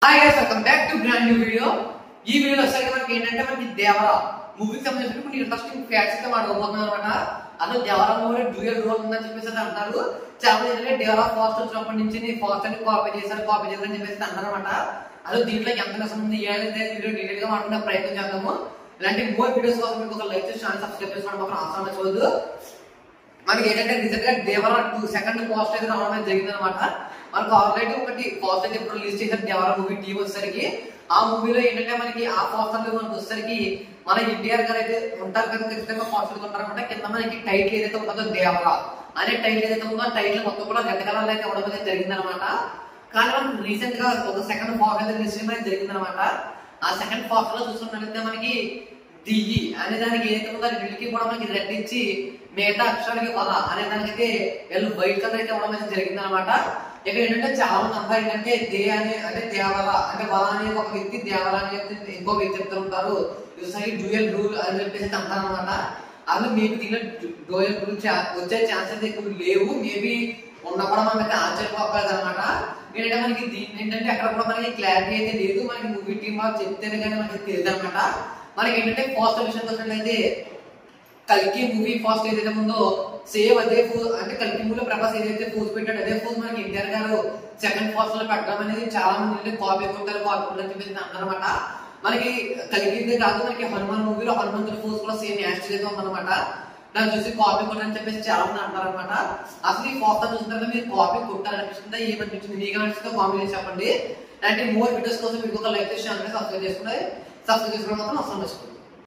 Hi guys, welcome back to brand new video. ఈ వీడియోలో వచ్చేసరికి మనకి ఏంటంటే మనకి దేవరా మూవీకి సంబంధించిన కొన్ని ఇంట్రెస్టింగ్ ఫ్యాక్ట్స్ అయితే మనం అడగబోతున్నాం అనమాట. అసలు దేవరా మూవీ డ్యూయల్ రోల్ ఉందని చెప్పేసి అంటారు. చాలా మంది ఏంటంటే దేవరా ఫాస్ట్ వచ్చినప్పటి నుంచి నేను ఫాస్ట్ అని కాపీ చేశారని చెప్పేసి అంటారు అనమాట. అసలు దీంట్లో ఎంత నిజం ఉంది ఏదైతే వీడియో డీటెయిల్ గా మాట్లాడే ప్రయత్నం చేద్దాము. ఇలాంటి మోర్ వీడియోస్ కోసం మీకు ఒక లైక్ చేసి ఛానల్ సబ్స్క్రైబ్ చేసుకోవడం మాత్రం అవసరం చూడదు. మనకి ఏంటంటే రీసెంట్ గా దేవరా 2 సెకండ్ పోస్ట్ అయితే రావడం జరిగింది అనమాట. మనకు ఆల్రెడీ ఒకటి పోస్ట్ అయితే ఇప్పుడు రిలీజ్ చేశారు దేవరా మూవీ టీం వచ్చేసరికి. ఆ మూవీలో ఏంటంటే మనకి ఆ పోస్టర్ లో మనకు వచ్చేసరికి మన ఎన్టీఆర్ గారు అయితే ఉంటారు కదా, ఖచ్చితంగా పోస్టర్ ఉంటారనమాట. కింద మనకి టైటిల్ ఏదైతే ఉంటుందో దేవరా అనే టైటిల్ ఏదైతే ఉందో ఆ టైటిల్ మొత్తం కూడా రెడ్ కలర్ అయితే ఇవ్వడం అయితే జరిగింది అనమాట. కానీ మనకు రీసెంట్ గా ఒక సెకండ్ పోస్ట్ అయితే రిలీజ్ చేయడం అయితే జరిగింది అనమాట. ఆ సెకండ్ పోస్టర్ లో చూసుకున్నట్లయితే మనకి డిఈ అనే దానికి ఏదైతే ఉందో రెండింటికి కూడా మనకి రెడ్ ఇచ్చి మిగతా అక్షరాలకి వల అనే దానికైతే వీళ్ళు వైట్ కలర్ అయితే ఇవ్వడం అయితే జరిగింది అనమాట. ఇక్కడ ఏంటంటే చాలా మంది అంతా ఏంటంటే దే అంటే దేవల అంటే వల అనే ఒక వ్యక్తి దేవల అని చెప్తే ఇంకో వ్యక్తి చెప్తూ ఉంటారు. డ్యూయల్ రూల్ అని చెప్పేసి అంటారు అనమాట. అసలు మీకు దీనిలో డ్యూయల్ రూల్ వచ్చే ఛాన్సెస్ ఎక్కువ లేవు. మేబీ ఉన్నప్పుడు మనకి ఆశ్చర్యపోవాలి అనమాట. ఏంటంటే మనకి దీన్ని ఏంటంటే అక్కడ కూడా మనకి క్లారిటీ అయితే లేదు. మనకి మూవీ టీమ్ వాళ్ళు చెప్తేనే కానీ మనకి తెలియదు అనమాట. మనకి ఏంటంటే పోస్టర్ విషయానికి వచ్చినట్లయితే కల్కి మూవీ ఫస్ట్ ఏదైతే ఉందో సేమ్ అదే అంటే కల్కి మూవీలో ప్రభాస్ ఏదైతే పోజ్ పెట్టాడు అదే పోజ్ మనకి ఎన్టీఆర్ గారు సెకండ్ పోస్టర్ లో పెట్టడం అనేది చాలా మంది కాపీ కొట్టారు చెప్పేసి అన్నారనమాట. మనకి కలిగితే కాదు, మనకి హనుమాన్ మూవీలో హనుమంతుడి పోజ్ కూడా సేమ్ యాక్ట్ అయితే ఉందన్నమాట. దాన్ని చూసి కాపీ కొట్టని చెప్పేసి చాలా మంది అంటారనమాట. అసలు ఈ పోస్టర్ చూసిన తర్వాత మీరు కాపీ కొట్టాలనిపిస్తుందా ఏమనిపించింది మీకు అనిపిస్తుందో కామెంట్ చేసి చెప్పండి. అంటే మోర్ వీడియోస్ కోసం మీకు ఒక లైక్ చేసి సబ్స్క్రైబ్ చేసుకోవడం మాత్రం అవసరం చేసుకోండి.